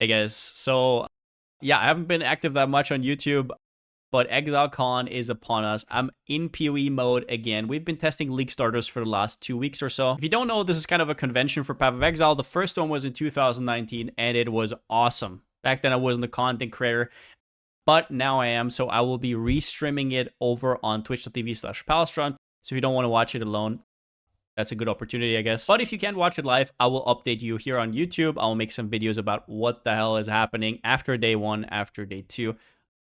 Hey guys, so yeah, I haven't been active that much on YouTube, but Exilecon is upon us. I'm in PoE mode again. We've been testing League starters for the last 2 weeks or so. If you don't know, this is kind of a convention for Path of Exile. The first one was in 2019, and it was awesome. Back then, I wasn't a content creator, but now I am, so I will be restreaming it over on twitch.tv/Palsteron. So if you don't want to watch it alone, that's a good opportunity, I guess. But if you can't watch it live, I will update you here on YouTube. I'll make some videos about what the hell is happening after day 1, after day 2.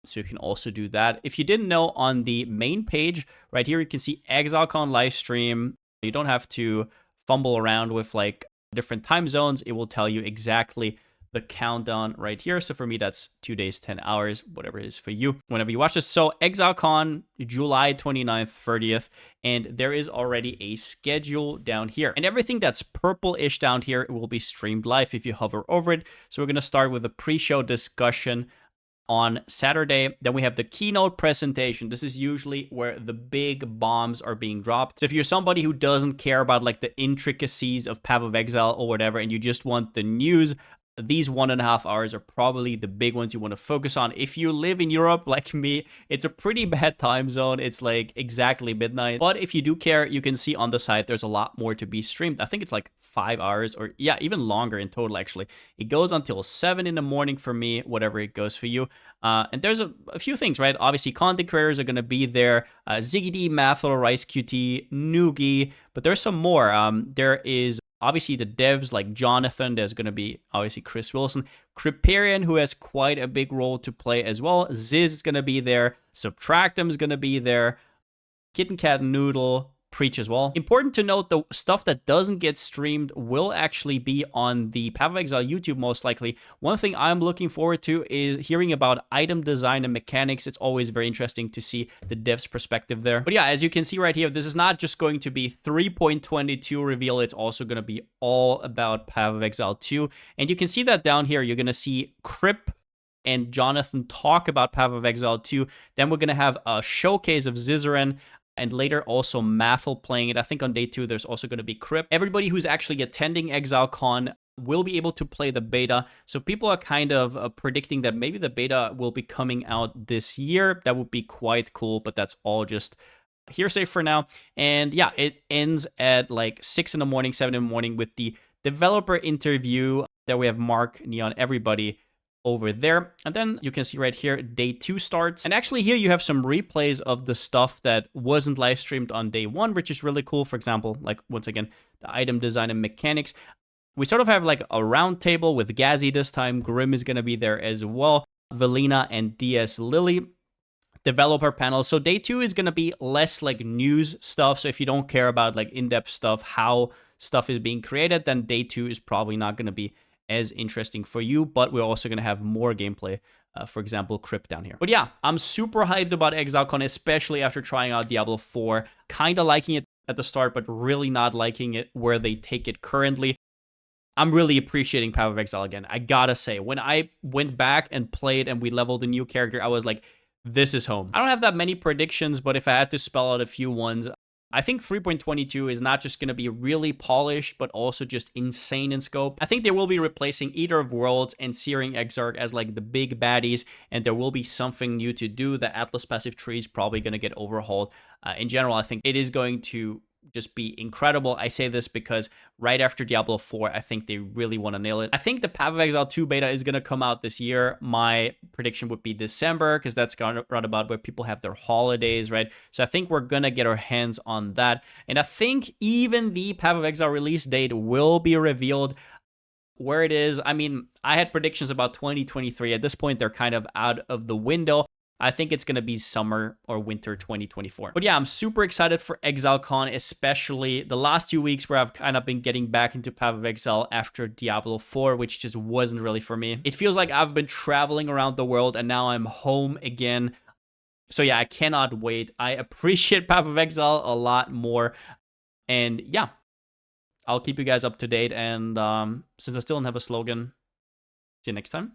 So you can also do that. If you didn't know, on the main page right here, you can see Exilecon live stream. You don't have to fumble around with like different time zones. It will tell you exactly the countdown right here. So for me, that's 2 days, 10 hours, whatever it is for you, whenever you watch this. So Exilecon, July 29th, 30th, and there is already a schedule down here. And everything that's purple-ish down here, it will be streamed live if you hover over it. So we're going to start with a pre-show discussion on Saturday. Then we have the keynote presentation. This is usually where the big bombs are being dropped. So if you're somebody who doesn't care about like the intricacies of Path of Exile or whatever, and you just want the news, these 1.5 hours are probably the big ones you want to focus on. If you live in Europe like me, it's a pretty bad time zone. It's like exactly midnight. But if you do care, you can see on the side there's a lot more to be streamed. I think it's like 5 hours, or yeah, even longer in total actually. It goes until 7 in the morning for me, whatever it goes for you. And there's a few things, right? Obviously, content creators are going to be there. Ziggy D, Mathil, Rice QT, Noogie, but there's some more. There is obviously the devs like Jonathan. There's going to be obviously Chris Wilson, Kriparian, who has quite a big role to play as well. Ziz is going to be there. Subtractum is going to be there. Kitten Cat Noodle, Preach as well. Important to note, the stuff that doesn't get streamed will actually be on the Path of Exile YouTube most likely. One thing I'm looking forward to is hearing about item design and mechanics. It's always very interesting to see the dev's perspective there. But yeah, as you can see right here, this is not just going to be 3.22 reveal. It's also going to be all about Path of Exile 2. And you can see that down here. You're going to see Crip and Jonathan talk about Path of Exile 2. Then we're going to have a showcase of Zizaran, and later also Mathil playing it. I think on day 2, there's also going to be Crip. Everybody who's actually attending Exilecon will be able to play the beta. So people are kind of predicting that maybe the beta will be coming out this year. That would be quite cool, but that's all just hearsay for now. And yeah, it ends at like 6 in the morning, 7 in the morning with the developer interview. There we have Mark, Neon, everybody over there. And then you can see right here, day 2 starts. And actually here you have some replays of the stuff that wasn't live streamed on day 1, which is really cool. For example, like once again, the item design and mechanics. We sort of have like a round table with Gazzy this time. Grim is going to be there as well. Velina and DS Lily. Developer panel. So day 2 is going to be less like news stuff. So if you don't care about like in-depth stuff, how stuff is being created, then day 2 is probably not going to be as interesting for you, but we're also going to have more gameplay, for example, Crypt down here. But yeah, I'm super hyped about Exilecon, especially after trying out Diablo 4, kind of liking it at the start, but really not liking it where they take it currently. I'm really appreciating Path of Exile again. I gotta say, when I went back and played and we leveled a new character, I was like, this is home. I don't have that many predictions, but if I had to spell out a few ones, I think 3.22 is not just going to be really polished, but also just insane in scope. I think they will be replacing Eater of Worlds and Searing Exarch as like the big baddies, and there will be something new to do. The Atlas passive tree is probably going to get overhauled. In general, I think it is going to just be incredible. I say this because right after Diablo 4, I think they really want to nail it. I think the Path of Exile 2 beta is going to come out this year. My prediction would be December, because that's around about where people have their holidays, right? So I think we're going to get our hands on that. And I think even the Path of Exile release date will be revealed. Where it is, I mean, I had predictions about 2023. At this point, they're kind of out of the window. I think it's going to be summer or winter 2024. But yeah, I'm super excited for Exilecon, especially the last 2 weeks where I've kind of been getting back into Path of Exile after Diablo 4, which just wasn't really for me. It feels like I've been traveling around the world and now I'm home again. So yeah, I cannot wait. I appreciate Path of Exile a lot more. And yeah, I'll keep you guys up to date. And since I still don't have a slogan, see you next time.